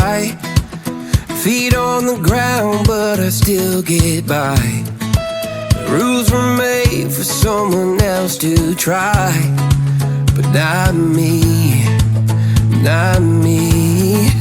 high. Feet on the ground, but I still get by. The rules were made for someone else to try, but not me, not me.